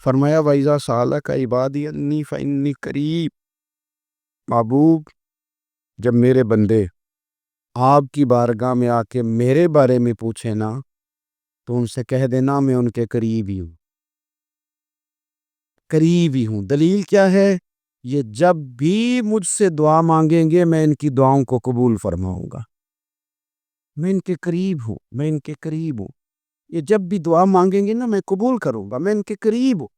فرمایا وَإِذَا سَأَلَكَ عِبَادِي أَنِّي فَإِنِّي قَرِيب۔ محبوب، جب میرے بندے آپ کی بارگاہ میں آ کے میرے بارے میں پوچھیں نا تو ان سے کہہ دینا میں ان کے قریب ہی ہوں، قریب ہی ہوں۔ دلیل کیا ہے؟ یہ جب بھی مجھ سے دعا مانگیں گے میں ان کی دعاؤں کو قبول فرماؤں گا۔ میں ان کے قریب ہوں، میں ان کے قریب ہوں۔ یہ جب بھی دعا مانگیں گے نا میں قبول کروں گا، میں ان کے قریب ہوں۔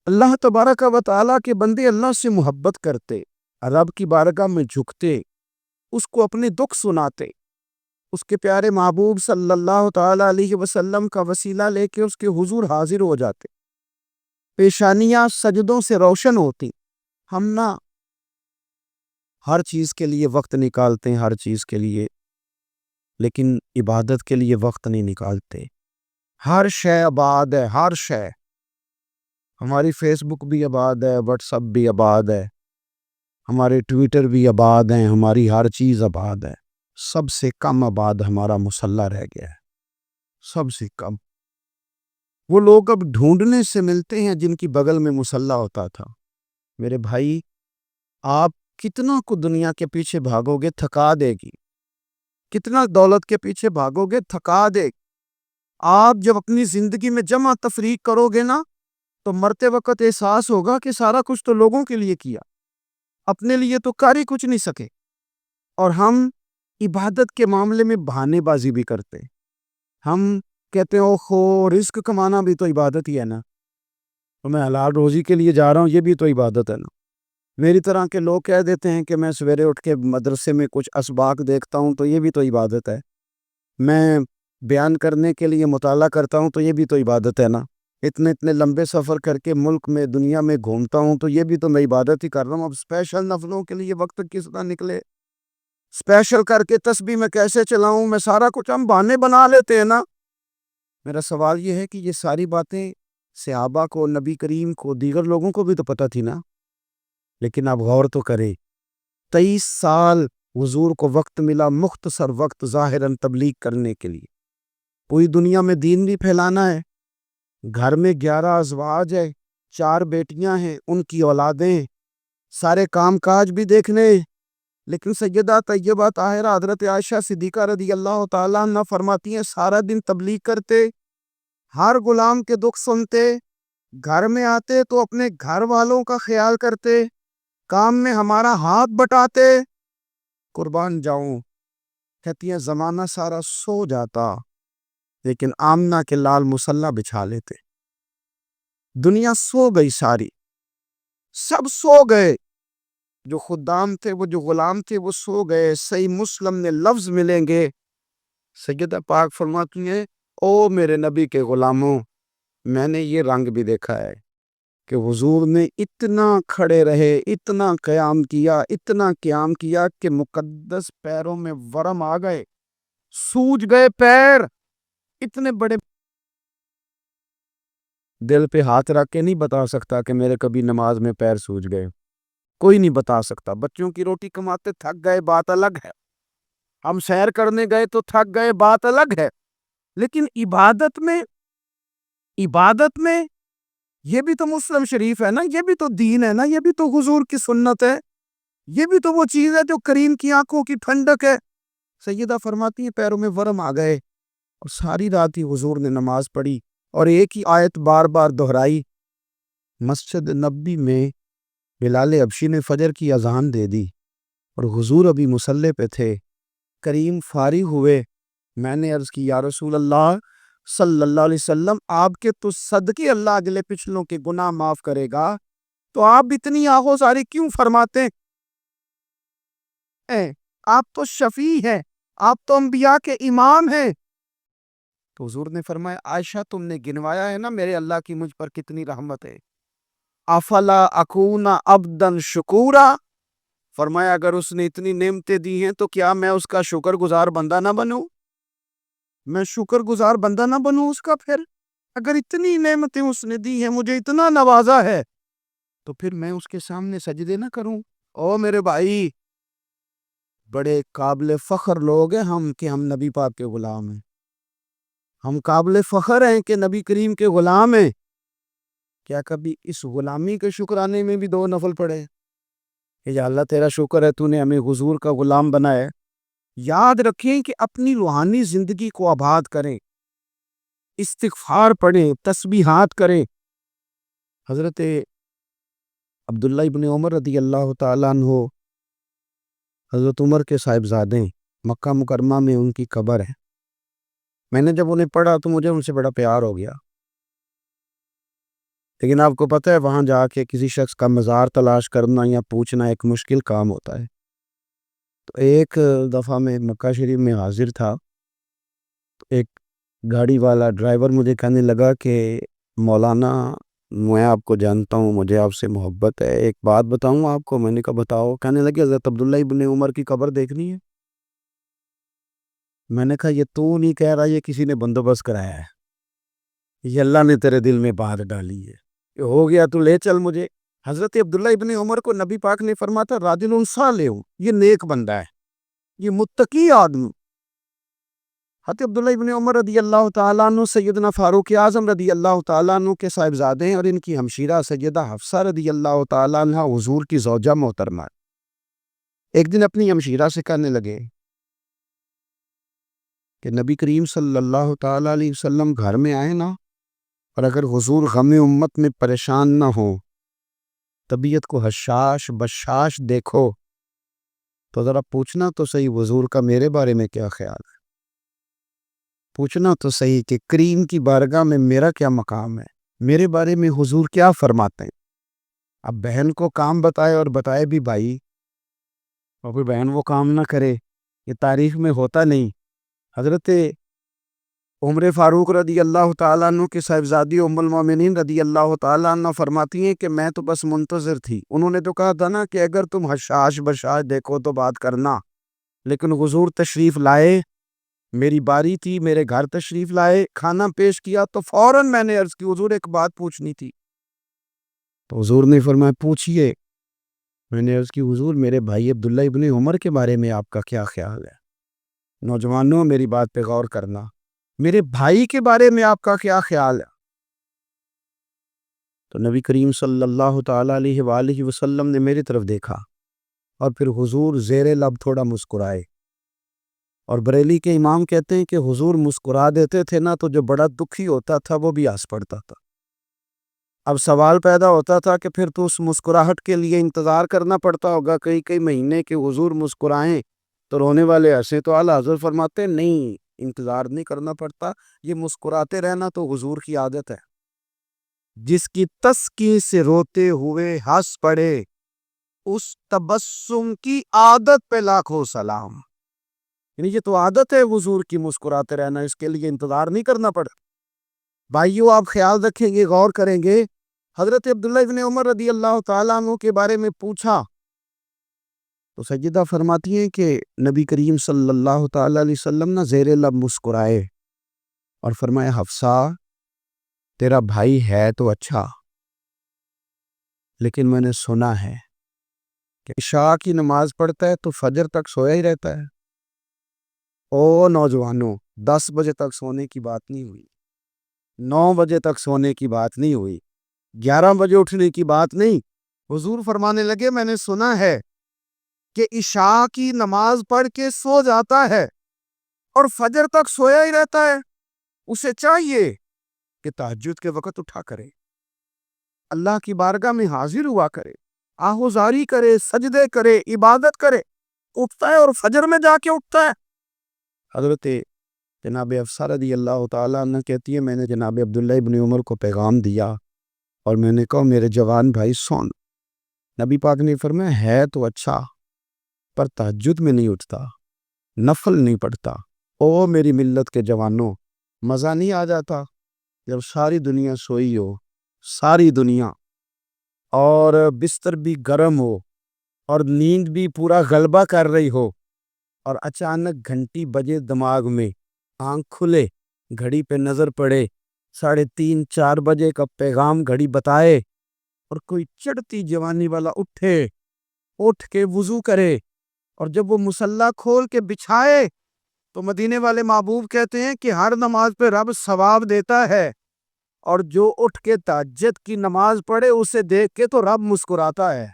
اللہ تبارک و تعالیٰ کے بندے اللہ سے محبت کرتے، رب کی بارگاہ میں جھکتے، اس کو اپنے دکھ سناتے، اس کے پیارے محبوب صلی اللہ تعالیٰ علیہ وسلم کا وسیلہ لے کے اس کے حضور حاضر ہو جاتے، پیشانیاں سجدوں سے روشن ہوتی۔ ہم نہ ہر چیز کے لیے وقت نکالتے ہیں، ہر چیز کے لیے، لیکن عبادت کے لیے وقت نہیں نکالتے۔ ہر شے آباد ہے، ہر شے، ہماری فیس بک بھی آباد ہے، واٹس ایپ بھی آباد ہے، ہمارے ٹویٹر بھی آباد ہیں، ہماری ہر چیز آباد ہے۔ سب سے کم آباد ہمارا مصلی رہ گیا ہے، سب سے کم۔ وہ لوگ اب ڈھونڈنے سے ملتے ہیں جن کی بغل میں مصلی ہوتا تھا۔ میرے بھائی، آپ کتنا کو دنیا کے پیچھے بھاگو گے تھکا دے گی، کتنا دولت کے پیچھے بھاگو گے تھکا دے گی۔ آپ جب اپنی زندگی میں جمع تفریق کرو گے نا تو مرتے وقت احساس ہوگا کہ سارا کچھ تو لوگوں کے لیے کیا، اپنے لیے تو کر ہی کچھ نہیں سکے۔ اور ہم عبادت کے معاملے میں بہانے بازی بھی کرتے، ہم کہتے ہیں اوہو رزق کمانا بھی تو عبادت ہی ہے نا، تو میں حلال روزی کے لیے جا رہا ہوں، یہ بھی تو عبادت ہے نا۔ میری طرح کے لوگ کہہ دیتے ہیں کہ میں سویرے اٹھ کے مدرسے میں کچھ اسباق دیکھتا ہوں تو یہ بھی تو عبادت ہے، میں بیان کرنے کے لیے مطالعہ کرتا ہوں تو یہ بھی تو عبادت ہے نا، اتنے لمبے سفر کر کے ملک میں دنیا میں گھومتا ہوں تو یہ بھی تو میں عبادت ہی کر رہا ہوں۔ اب اسپیشل نفلوں کے لیے وقت کس طرح نکلے، اسپیشل کر کے تسبیح میں کیسے چلاؤں، میں سارا کچھ ہم بہانے بنا لیتے ہیں نا۔ میرا سوال یہ ہے کہ یہ ساری باتیں صحابہ کو، نبی کریم کو، دیگر لوگوں کو بھی تو پتہ تھی نا، لیکن اب غور تو کرے، 23 سال حضور کو وقت ملا، مختصر وقت ظاہراً تبلیغ کرنے کے لیے، پوری دنیا میں دین بھی پھیلانا ہے۔ گھر میں 11 ازواج ہے، 4 بیٹیاں ہیں، ان کی اولادیں، سارے کام کاج بھی دیکھنے، لیکن سیدہ طیبہ طاہرہ حضرت عائشہ صدیقہ رضی اللہ تعالیٰ عنہ فرماتی ہیں سارا دن تبلیغ کرتے، ہر غلام کے دکھ سنتے، گھر میں آتے تو اپنے گھر والوں کا خیال کرتے، کام میں ہمارا ہاتھ بٹاتے۔ قربان جاؤں، کہتی ہیں زمانہ سارا سو جاتا لیکن آمنہ کے لال مصلی بچھا لیتے۔ دنیا سو گئی، ساری سب سو گئے، جو خدام تھے، وہ جو غلام تھے وہ سو گئے۔ صحیح مسلم میں لفظ ملیں گے، سیدہ پاک فرماتی ہیں او میرے نبی کے غلاموں، میں نے یہ رنگ بھی دیکھا ہے کہ حضور نے اتنا کھڑے رہے، اتنا قیام کیا، اتنا قیام کیا کہ مقدس پیروں میں ورم آ گئے، سوج گئے پیر۔ اتنے بڑے دل پہ ہاتھ رکھ کے نہیں بتا سکتا کہ میرے کبھی نماز میں پیر سوج گئے، کوئی نہیں بتا سکتا۔ بچوں کی روٹی کماتے تھک گئے بات الگ ہے، ہم سیر کرنے گئے تو تھک گئے بات الگ ہے، لیکن عبادت میں یہ بھی تو مسلم شریف ہے نا، یہ بھی تو دین ہے نا، یہ بھی تو حضور کی سنت ہے، یہ بھی تو وہ چیز ہے جو کریم کی آنکھوں کی ٹھنڈک ہے۔ سیدہ فرماتی ہیں پیروں میں ورم آ گئے، اور ساری رات ہی حضور نے نماز پڑھی اور ایک ہی آیت بار بار دہرائی۔ مسجد نبی میں بلال حبشی نے فجر کی اذان دے دی اور حضور ابھی مصلی پہ تھے، کریم فارغ ہوئے، میں نے عرض کی یا رسول اللہ صلی اللہ علیہ وسلم، آپ کے تو صدقے اللہ اگلے پچھلوں کے گناہ معاف کرے گا، تو آپ اتنی آغوزاری کیوں فرماتے ہیں؟ آپ تو شفیع ہیں، آپ تو انبیاء کے امام ہیں۔ تو حضور نے فرمایا عائشہ تم نے گنوایا ہے نا میرے اللہ کی مجھ پر کتنی رحمت ہے، افلا اکون عبدا شکورا، فرمایا اگر اس نے اتنی نعمتیں دی ہیں تو کیا میں اس کا شکر گزار بندہ نہ بنوں، میں شکر گزار بندہ نہ بنوں اس کا؟ پھر اگر اتنی نعمتیں اس نے دی ہیں، مجھے اتنا نوازا ہے، تو پھر میں اس کے سامنے سجدے نہ کروں؟ او میرے بھائی، بڑے قابل فخر لوگ ہیں ہم کہ ہم نبی پاک کے غلام ہیں، ہم قابل فخر ہیں کہ نبی کریم کے غلام ہیں، کیا کبھی اس غلامی کے شکرانے میں بھی 2 نفل پڑھے کہ یا اللہ تیرا شکر ہے تو نے ہمیں حضور کا غلام بنایا ہے؟ یاد رکھیں کہ اپنی روحانی زندگی کو آباد کریں، استغفار پڑھیں، تسبیحات کریں۔ حضرت عبداللہ ابن عمر رضی اللہ تعالیٰ عنہ حضرت عمر کے صاحبزادے، مکہ مکرمہ میں ان کی قبر ہے۔ میں نے جب انہیں پڑھا تو مجھے ان سے بڑا پیار ہو گیا، لیکن آپ کو پتہ ہے وہاں جا کے کسی شخص کا مزار تلاش کرنا یا پوچھنا ایک مشکل کام ہوتا ہے۔ تو ایک دفعہ میں مکہ شریف میں حاضر تھا، ایک گاڑی والا ڈرائیور مجھے کہنے لگا کہ مولانا میں آپ کو جانتا ہوں، مجھے آپ سے محبت ہے، ایک بات بتاؤں آپ کو۔ میں نے کہا بتاؤ۔ کہنے لگے حضرت عبداللہ ابن عمر کی قبر دیکھنی ہے۔ میں نے کہا یہ تو نہیں کہہ رہا، یہ کسی نے بندوبست کرایا ہے، یہ اللہ نے تیرے دل میں بات ڈالی ہے، یہ ہو گیا تو لے چل مجھے۔ حضرت عبداللہ ابن عمر کو نبی پاک نے فرماتا راجل صالح، یہ نیک بندہ ہے، یہ متقی آدمی۔ حضرت عبداللہ ابن عمر رضی اللہ تعالیٰ عنہ سیدنا فاروق اعظم رضی اللہ تعالیٰ عنہ کے صاحبزادے ہیں، اور ان کی ہمشیرہ سیدہ حفصہ رضی اللہ تعالیٰ عنہ حضور کی زوجہ محترمہ۔ ایک دن اپنی ہمشیرہ سے کہنے لگے کہ نبی کریم صلی اللہ تعالیٰ علیہ وسلم گھر میں آئے نا، اور اگر حضور غم امت میں پریشان نہ ہو، طبیعت کو حشاش بشاش دیکھو، تو ذرا پوچھنا تو صحیح حضور کا میرے بارے میں کیا خیال ہے، پوچھنا تو صحیح کہ کریم کی بارگاہ میں میرا کیا مقام ہے، میرے بارے میں حضور کیا فرماتے ہیں۔ اب بہن کو کام بتائے، اور بتائے بھی بھائی، اور پھر بہن وہ کام نہ کرے، یہ تاریخ میں ہوتا نہیں۔ حضرت عمر فاروق رضی اللہ تعالیٰ عنہ کے صاحبزادی ام المومنین رضی اللہ تعالیٰ عنہ فرماتی ہیں کہ میں تو بس منتظر تھی، انہوں نے تو کہا تھا نا کہ اگر تم حشاش بشاش دیکھو تو بات کرنا، لیکن حضور تشریف لائے، میری باری تھی، میرے گھر تشریف لائے، کھانا پیش کیا تو فوراً میں نے عرض کی حضور ایک بات پوچھنی تھی۔ تو حضور نے فرمایا پوچھئے۔ میں نے عرض کی حضور میرے بھائی عبداللہ ابن عمر کے بارے میں آپ کا کیا خیال ہے؟ نوجوانوں میری بات پہ غور کرنا، میرے بھائی کے بارے میں آپ کا کیا خیال ہے؟ تو نبی کریم صلی اللہ تعالیٰ علیہ وآلہ وسلم نے میری طرف دیکھا، اور پھر حضور زیر لب تھوڑا مسکرائے، اور بریلی کے امام کہتے ہیں کہ حضور مسکرا دیتے تھے نا تو جو بڑا دکھی ہوتا تھا وہ بھی ہنس پڑتا تھا۔ اب سوال پیدا ہوتا تھا کہ پھر تو اس مسکراہٹ کے لیے انتظار کرنا پڑتا ہوگا کئی مہینے کہ حضور مسکرائیں تو رونے والے ہنسیں، تو اعلیٰ حضرت فرماتے ہیں نہیں، انتظار نہیں کرنا پڑتا، یہ مسکراتے رہنا تو حضور کی عادت ہے۔ جس کی تسکی سے روتے ہوئے ہنس پڑے، اس تبسم کی عادت پہ لاکھوں سلام۔ یعنی یہ تو عادت ہے حضور کی مسکراتے رہنا، اس کے لیے انتظار نہیں کرنا پڑا۔ بھائیو آپ خیال رکھیں گے، غور کریں گے، حضرت عبداللہ ابن عمر رضی اللہ تعالیٰ عنہ کے بارے میں پوچھا تو سیدہ فرماتی ہیں کہ نبی کریم صلی اللہ تعالیٰ علیہ وسلم نہ زیر لب مسکرائے اور فرمایا حفصہ تیرا بھائی ہے تو اچھا، لیکن میں نے سنا ہے کہ عشاء کی نماز پڑھتا ہے تو فجر تک سویا ہی رہتا ہے۔ او نوجوانوں، 10 بجے تک سونے کی بات نہیں ہوئی، 9 بجے تک سونے کی بات نہیں ہوئی، 11 بجے اٹھنے کی بات نہیں۔ حضور فرمانے لگے میں نے سنا ہے کہ عشاء کی نماز پڑھ کے سو جاتا ہے اور فجر تک سویا ہی رہتا ہے، اسے چاہیے کہ تہجد کے وقت اٹھا کرے، اللہ کی بارگاہ میں حاضر ہوا کرے، آہوزاری کرے، سجدے کرے، عبادت کرے، اٹھتا ہے اور فجر میں جا کے اٹھتا ہے۔ حضرت جناب حفصہ رضی اللہ تعالیٰ عنہ کہتی ہے میں نے جناب عبداللہ ابن عمر کو پیغام دیا اور میں نے کہا میرے جوان بھائی سون، نبی پاک نے فرمایا ہے تو اچھا پر تہجد میں نہیں اٹھتا، نفل نہیں پڑھتا۔ او میری ملت کے جوانوں، مزہ نہیں آ جاتا جب ساری دنیا سوئی ہو، ساری دنیا، اور بستر بھی گرم ہو اور نیند بھی پورا غلبہ کر رہی ہو، اور اچانک گھنٹی بجے دماغ میں، آنکھ کھلے، گھڑی پہ نظر پڑے، 3:30 4 بجے کا پیغام گھڑی بتائے، اور کوئی چڑھتی جوانی والا اٹھ کے وضو کرے، اور جب وہ مصلی کھول کے بچھائے تو مدینے والے محبوب کہتے ہیں کہ ہر نماز پہ رب ثواب دیتا ہے، اور جو اٹھ کے تہجد کی نماز پڑھے اسے دیکھ کے تو رب مسکراتا ہے،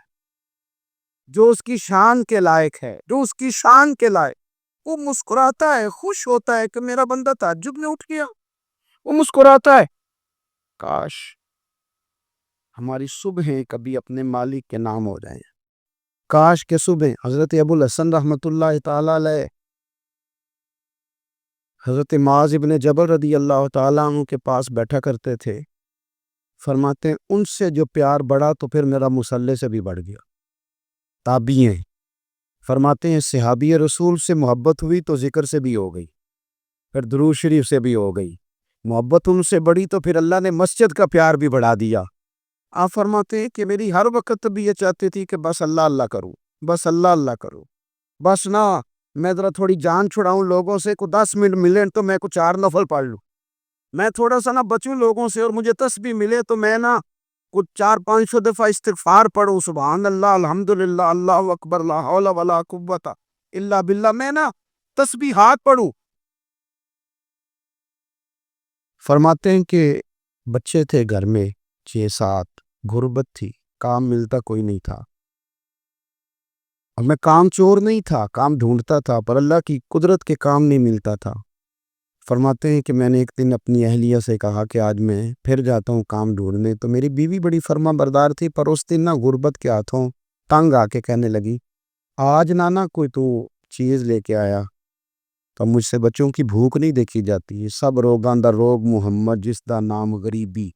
جو اس کی شان کے لائق ہے، جو اس کی شان کے لائق، وہ مسکراتا ہے، خوش ہوتا ہے کہ میرا بندہ تہجد میں اٹھ گیا، وہ مسکراتا ہے۔ کاش ہماری صبحیں کبھی اپنے مالک کے نام ہو جائیں، کاش کے صبح حضرت ابو الحسن رحمۃ اللہ تعالی علیہ حضرت معاذ ابن جبل رضی اللہ تعالیٰ عنہ کے پاس بیٹھا کرتے تھے، فرماتے ہیں ان سے جو پیار بڑھا تو پھر میرا مصلی سے بھی بڑھ گیا۔ تابعی ہیں، فرماتے ہیں صحابی رسول سے محبت ہوئی تو ذکر سے بھی ہو گئی، پھر درود شریف سے بھی ہو گئی، محبت ان سے بڑھی تو پھر اللہ نے مسجد کا پیار بھی بڑھا دیا۔ آپ فرماتے ہیں کہ میری ہر وقت بھی یہ چاہتی تھی کہ بس اللہ اللہ کروں، بس اللہ اللہ کروں، بس نہ میں ذرا تھوڑی جان چھڑاؤں لوگوں سے، کو 10 منٹ ملے تو میں کو 4 نفل پڑھ لوں، میں تھوڑا سا نہ بچوں لوگوں سے، اور مجھے تسبیح ملے تو میں نہ کچھ 400-500 دفعہ استغفار پڑھوں، سبحان اللہ، الحمدللہ، اللہ اکبر، لا حول ولا قوت الا باللہ، میں نہ تسبیحات پڑھوں۔ فرماتے ہیں کہ بچے تھے گھر میں 6-7، غربت تھی، کام ملتا کوئی نہیں تھا، اور میں کام چور نہیں تھا، کام ڈھونڈتا تھا، پر اللہ کی قدرت کے کام نہیں ملتا تھا۔ فرماتے ہیں کہ میں نے ایک دن اپنی اہلیہ سے کہا کہ آج میں پھر جاتا ہوں کام ڈھونڈنے، تو میری بیوی بڑی فرما بردار تھی، پر اس دن نہ غربت کے ہاتھوں تنگ آ کے کہنے لگی آج نانا کوئی تو چیز لے کے آیا، تو مجھ سے بچوں کی بھوک نہیں دیکھی جاتی، سب روگاں دا روگ محمد جس دا نام غریبی،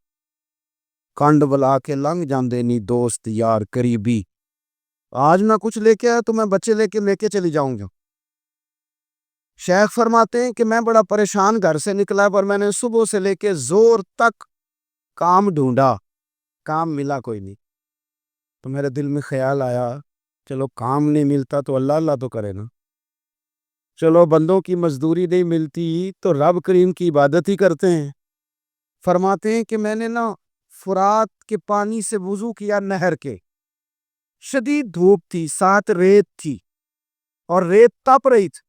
کنڈ بلا کے لنگ جاندے نی دوست یار قریبی، آج نہ کچھ لے کے آیا تو میں بچے لے کے چلی جاؤں گا۔ شیخ فرماتے ہیں کہ میں بڑا پریشان گھر سے نکلا، پر میں نے صبح سے لے کے زور تک کام ڈھونڈا، کام ملا کوئی نہیں، تو میرے دل میں خیال آیا چلو کام نہیں ملتا تو اللہ اللہ تو کرے نا، چلو بندوں کی مزدوری نہیں ملتی تو رب کریم کی عبادت ہی کرتے ہیں۔ فرماتے ہیں کہ میں نے نا فرات کے پانی سے وضو کیا، نہر کے، شدید دھوپ تھی، ساتھ ریت تھی اور ریت تپ رہی تھی،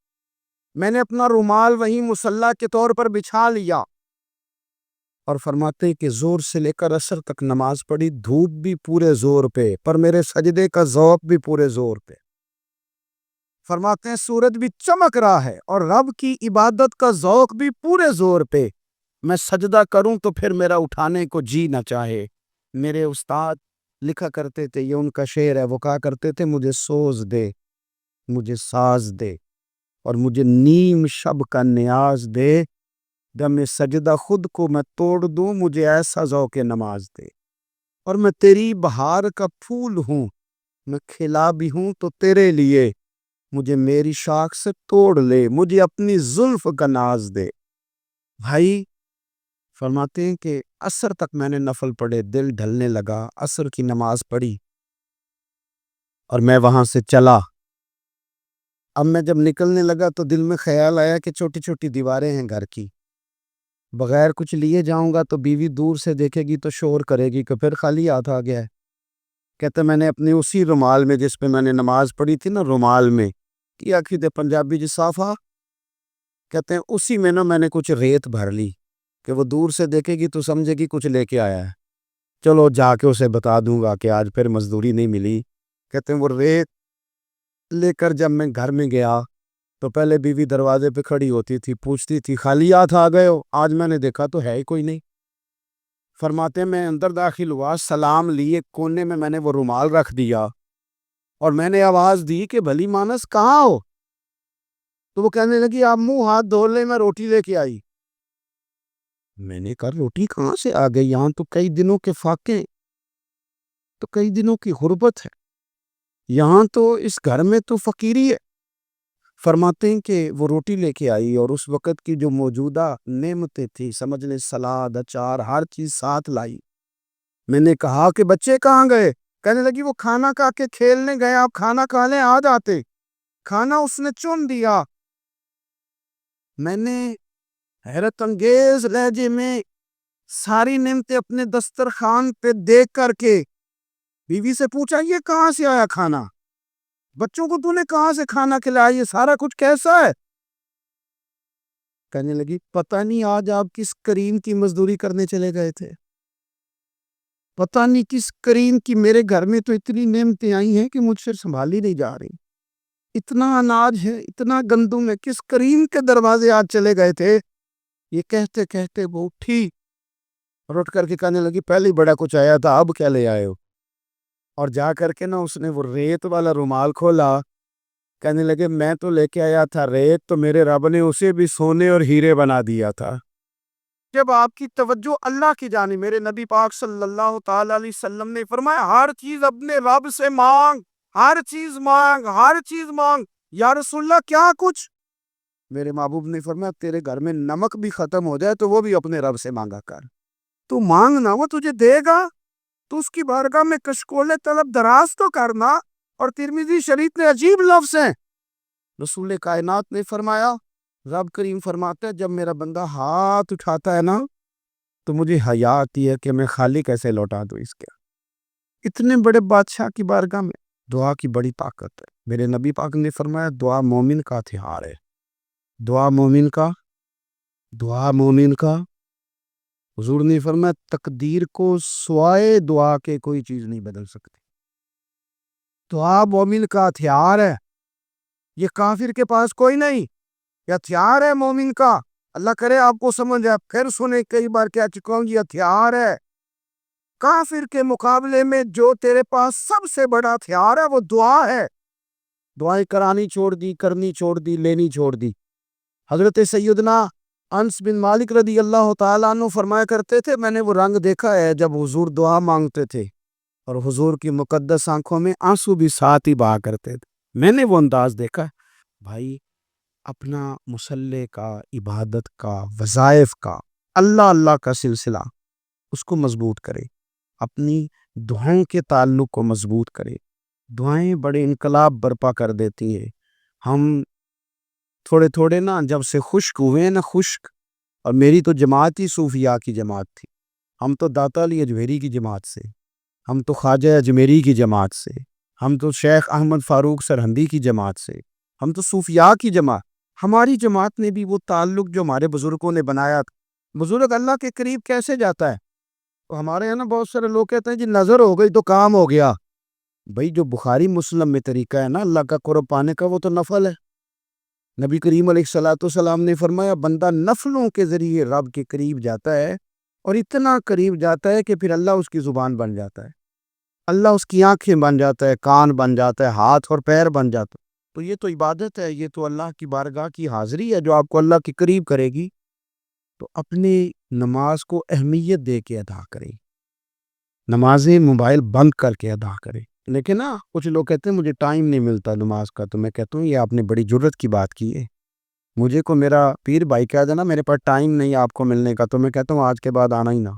میں نے اپنا رومال وہیں مصلی کے طور پر بچھا لیا، اور فرماتے ہیں کہ زور سے لے کر عصر تک نماز پڑھی، دھوپ بھی پورے زور پہ، پر میرے سجدے کا ذوق بھی پورے زور پہ۔ فرماتے ہیں سورج بھی چمک رہا ہے اور رب کی عبادت کا ذوق بھی پورے زور پہ، میں سجدہ کروں تو پھر میرا اٹھانے کو جی نہ چاہے۔ میرے استاد لکھا کرتے تھے، یہ ان کا شعر ہے، وہ کہا کرتے تھے مجھے سوز دے، مجھے ساز دے، اور مجھے نیم شب کا نیاز دے، دم سجدہ خود کو میں توڑ دوں، مجھے ایسا ذوق نماز دے، اور میں تیری بہار کا پھول ہوں، میں کھلا بھی ہوں تو تیرے لیے، مجھے میری شاخ سے توڑ لے، مجھے اپنی زلف کا ناز دے۔ بھائی فرماتے ہیں کہ عصر تک میں نے نفل پڑھے، دل ڈھلنے لگا، عصر کی نماز پڑھی اور میں وہاں سے چلا۔ اب میں جب نکلنے لگا تو دل میں خیال آیا کہ چھوٹی چھوٹی دیواریں ہیں گھر کی، بغیر کچھ لیے جاؤں گا تو بیوی دور سے دیکھے گی تو شور کرے گی کہ پھر خالی ہاتھ آ گیا ہے۔ کہتے میں نے اپنی اسی رومال میں جس پہ میں نے نماز پڑھی تھی نا، رومال میں کیا کہتے پنجابی صافہ کہتے ہیں، اسی میں نا میں نے کچھ ریت بھر لی کہ وہ دور سے دیکھے گی تو سمجھے گی کچھ لے کے آیا ہے، چلو جا کے اسے بتا دوں گا کہ آج پھر مزدوری نہیں ملی۔ کہتے ہیں وہ ریت لے کر جب میں گھر میں گیا تو پہلے بیوی دروازے پہ کھڑی ہوتی تھی، پوچھتی تھی خالی ہاتھ آ گئے ہو؟ آج میں نے دیکھا تو ہے ہی کوئی نہیں۔ فرماتے میں اندر داخل ہوا، سلام لیے، کونے میں نے وہ رومال رکھ دیا اور میں نے آواز دی کہ بھلی مانس کہاں ہو؟ تو وہ کہنے لگی آپ منہ ہاتھ دھو لیں، میں روٹی لے کے آئی۔ میں نے کہا روٹی کہاں سے آ گئی؟ یہاں تو کئی دنوں کے فاقے، تو کئی دنوں کی غربت ہے، یہاں تو اس گھر میں تو فقیری ہے۔ فرماتے ہیں کہ وہ روٹی لے کے آئی اور اس وقت کی جو موجودہ نعمتیں تھی، سمجھ لیں سلاد، اچار، ہر چیز ساتھ لائی۔ میں نے کہا کہ بچے کہاں گئے؟ کہنے لگی وہ کھانا کھا کے کھیلنے گئے، آپ کھانا کھا لیں آ جاتے۔ کھانا اس نے چن دیا۔ میں نے حیرت انگیز لہجے میں ساری نعمتیں اپنے دسترخوان پہ دیکھ کر کے بیوی سے پوچھا یہ کہاں سے آیا کھانا؟ بچوں کو تو نے کہاں سے کھانا کھلایا؟ یہ سارا کچھ کیسا ہے؟ کہنے لگی پتہ نہیں آج آپ کس کریم کی مزدوری کرنے چلے گئے تھے، پتہ نہیں کس کریم کی، میرے گھر میں تو اتنی نعمتیں آئی ہیں کہ مجھ سے سنبھالی نہیں جا رہی، اتنا اناج ہے، اتنا گندم ہے، کس کریم کے دروازے آج چلے گئے تھے۔ یہ کہتے کہتے وہ اٹھی اور اٹھ کر کے کہنے لگی پہلے ہی بڑا کچھ آیا تھا، اب کیا لے آئے ہو؟ اور جا کر کے نا اس نے وہ ریت والا رومال کھولا، کہنے لگے میں تو لے کے آیا تھا ریت، تو میرے رب نے اسے بھی سونے اور ہیرے بنا دیا تھا۔ جب آپ کی توجہ اللہ کی جانب، میرے نبی پاک صلی اللہ تعالی علیہ وسلم نے فرمایا ہر چیز اپنے رب سے مانگ، ہر چیز مانگ، ہر چیز مانگ۔ یا رسول اللہ کیا کچھ؟ میرے محبوب نے فرمایا تیرے گھر میں نمک بھی ختم ہو جائے تو وہ بھی اپنے رب سے مانگا کر، تو مانگنا وہ تجھے دے گا، تو اس کی بارگاہ میں کشکول طلب دراز تو کرنا۔ اور ترمذی شریف میں عجیب لفظ ہیں، رسول کائنات نے فرمایا، رب کریم فرماتا ہے جب میرا بندہ ہاتھ اٹھاتا ہے نا تو مجھے حیا آتی ہے کہ میں خالی کیسے لوٹا دوں اس کے۔ اتنے بڑے بادشاہ کی بارگاہ میں دعا کی بڑی طاقت ہے۔ میرے نبی پاک نے فرمایا دعا مومن کا ہتھیار ہے، دعا مومن کا، دعا مومن کا۔ حضور نے فرمایا تقدیر کو سوائے دعا کے کوئی چیز نہیں بدل سکتی، دعا مومن کا ہتھیار ہے، یہ کافر کے پاس کوئی نہیں، یہ ہتھیار ہے مومن کا۔ اللہ کرے آپ کو سمجھ آئے، پھر سنیں کئی بار کہہ چکا ہوں، یہ ہتھیار ہے۔ کافر کے مقابلے میں جو تیرے پاس سب سے بڑا ہتھیار ہے وہ دعا ہے۔ دعائیں کرانی چھوڑ دی، کرنی چھوڑ دی، لینی چھوڑ دی۔ حضرت سیدنا انس بن مالک رضی اللہ تعالیٰ عنہ فرمایا کرتے تھے میں نے وہ رنگ دیکھا ہے جب حضور دعا مانگتے تھے اور حضور کی مقدس آنکھوں میں آنسو بھی ساتھ ہی بہا کرتے تھے، میں نے وہ انداز دیکھا ہے۔ بھائی اپنا مصلی کا، عبادت کا، وظائف کا، اللہ اللہ کا سلسلہ اس کو مضبوط کرے، اپنی دعاؤں کے تعلق کو مضبوط کرے۔ دعائیں بڑے انقلاب برپا کر دیتی ہیں۔ ہم تھوڑے تھوڑے نا جب سے خشک ہوئے ہیں نا، خشک، اور میری تو جماعت ہی صوفیاء کی جماعت تھی، ہم تو داتا علی اجمیری کی جماعت سے، ہم تو خواجہ اجمیری کی جماعت سے، ہم تو شیخ احمد فاروق سرہندی کی جماعت سے، ہم تو صوفیاء کی جماعت۔ ہماری جماعت نے بھی وہ تعلق جو ہمارے بزرگوں نے بنایا تھا۔ بزرگ اللہ کے قریب کیسے جاتا ہے؟ تو ہمارے یہاں نا بہت سارے لوگ کہتے ہیں جی نظر ہو گئی تو کام ہو گیا۔ بھائی جو بخاری مسلم میں طریقہ ہے نا اللہ کا قرب پانے کا وہ تو نفل ہے۔ نبی کریم علیہ الصلوۃ والسلام نے فرمایا بندہ نفلوں کے ذریعے رب کے قریب جاتا ہے، اور اتنا قریب جاتا ہے کہ پھر اللہ اس کی زبان بن جاتا ہے، اللہ اس کی آنکھیں بن جاتا ہے، کان بن جاتا ہے، ہاتھ اور پیر بن جاتا ہے۔ تو یہ تو عبادت ہے، یہ تو اللہ کی بارگاہ کی حاضری ہے جو آپ کو اللہ کے قریب کرے گی۔ تو اپنی نماز کو اہمیت دے کے ادا کریں، نمازیں موبائل بند کر کے ادا کریں۔ لیکن نا کچھ لوگ کہتے ہیں مجھے ٹائم نہیں ملتا نماز کا، تو میں کہتا ہوں یہ آپ نے بڑی جرت کی بات کی ہے۔ مجھے کو میرا پیر بھائی کہہ دینا میرے پاس ٹائم نہیں آپ کو ملنے کا، تو میں کہتا ہوں آج کے بعد آنا ہی نہ۔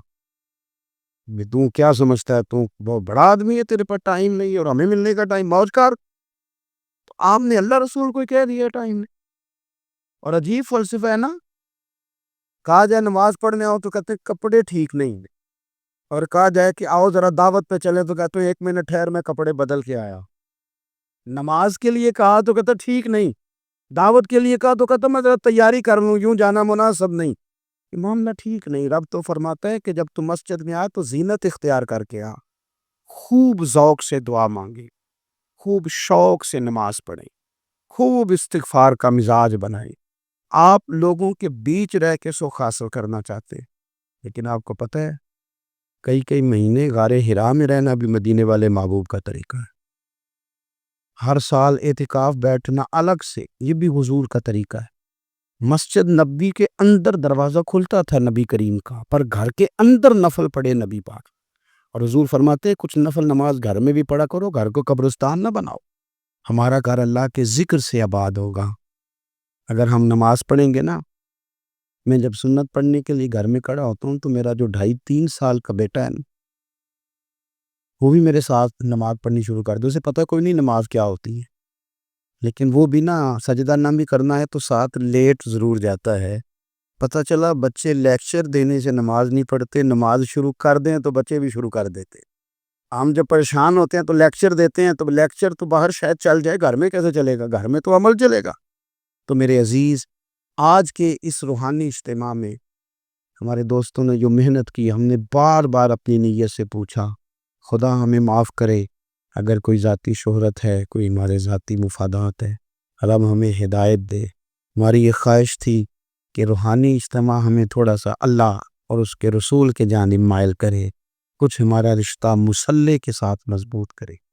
تو کیا سمجھتا ہے تو بہت بڑا آدمی ہے، تیرے پاس ٹائم نہیں اور ہمیں ملنے کا ٹائم، موج کر۔ تو آپ نے اللہ رسول کو کہہ دیا ٹائم نہیں۔ اور عجیب فلسفہ ہے نا، کہا جائے نماز پڑھنے آؤ تو کہتے کپڑے ٹھیک نہیں ہیں، اور کہا جائے کہ آؤ ذرا دعوت پہ چلے تو کہتے ہیں 1 منٹ ٹھہر میں کپڑے بدل کے آیا۔ نماز کے لیے کہا تو کہتا ٹھیک نہیں، دعوت کے لیے کہا تو کہتا میں ذرا تیاری کر لوں، یوں جانا مناسب نہیں۔ معاملہ ٹھیک نہیں۔ رب تو فرماتا ہے کہ جب تم مسجد میں آ تو زینت اختیار کر کے آ، خوب ذوق سے دعا مانگے، خوب شوق سے نماز پڑھیں، خوب استغفار کا مزاج بنائیں۔ آپ لوگوں کے بیچ رہ کے سکھ حاصل کرنا چاہتے ہیں، لیکن آپ کو پتہ ہے کئی کئی مہینے غار حرا میں رہنا بھی مدینے والے محبوب کا طریقہ ہے۔ ہر سال اعتکاف بیٹھنا الگ سے، یہ بھی حضور کا طریقہ ہے۔ مسجد نبی کے اندر دروازہ کھلتا تھا نبی کریم کا، پر گھر کے اندر نفل پڑھے نبی پاک، اور حضور فرماتے ہیں کچھ نفل نماز گھر میں بھی پڑھا کرو، گھر کو قبرستان نہ بناؤ۔ ہمارا گھر اللہ کے ذکر سے آباد ہوگا اگر ہم نماز پڑھیں گے نا۔ میں جب سنت پڑھنے کے لیے گھر میں کھڑا ہوتا ہوں تو میرا جو 2.5-3 سال کا بیٹا ہے نا، وہ بھی میرے ساتھ نماز پڑھنی شروع کر دے، اسے پتہ کوئی نہیں نماز کیا ہوتی ہے، لیکن وہ بھی نا سجدہ نہ بھی کرنا ہے تو ساتھ لیٹ ضرور جاتا ہے۔ پتہ چلا بچے لیکچر دینے سے نماز نہیں پڑھتے، نماز شروع کر دیں تو بچے بھی شروع کر دیتے۔ ہم جب پریشان ہوتے ہیں تو لیکچر دیتے ہیں، تو لیکچر تو باہر شاید چل جائے، گھر میں کیسے چلے گا؟ گھر میں تو عمل چلے گا۔ تو میرے عزیز، آج کے اس روحانی اجتماع میں ہمارے دوستوں نے جو محنت کی، ہم نے بار بار اپنی نیت سے پوچھا خدا ہمیں معاف کرے اگر کوئی ذاتی شہرت ہے، کوئی ہمارے ذاتی مفادات ہے، رب ہمیں ہدایت دے۔ ہماری یہ خواہش تھی کہ روحانی اجتماع ہمیں تھوڑا سا اللہ اور اس کے رسول کے جانب مائل کرے، کچھ ہمارا رشتہ مصلی کے ساتھ مضبوط کرے۔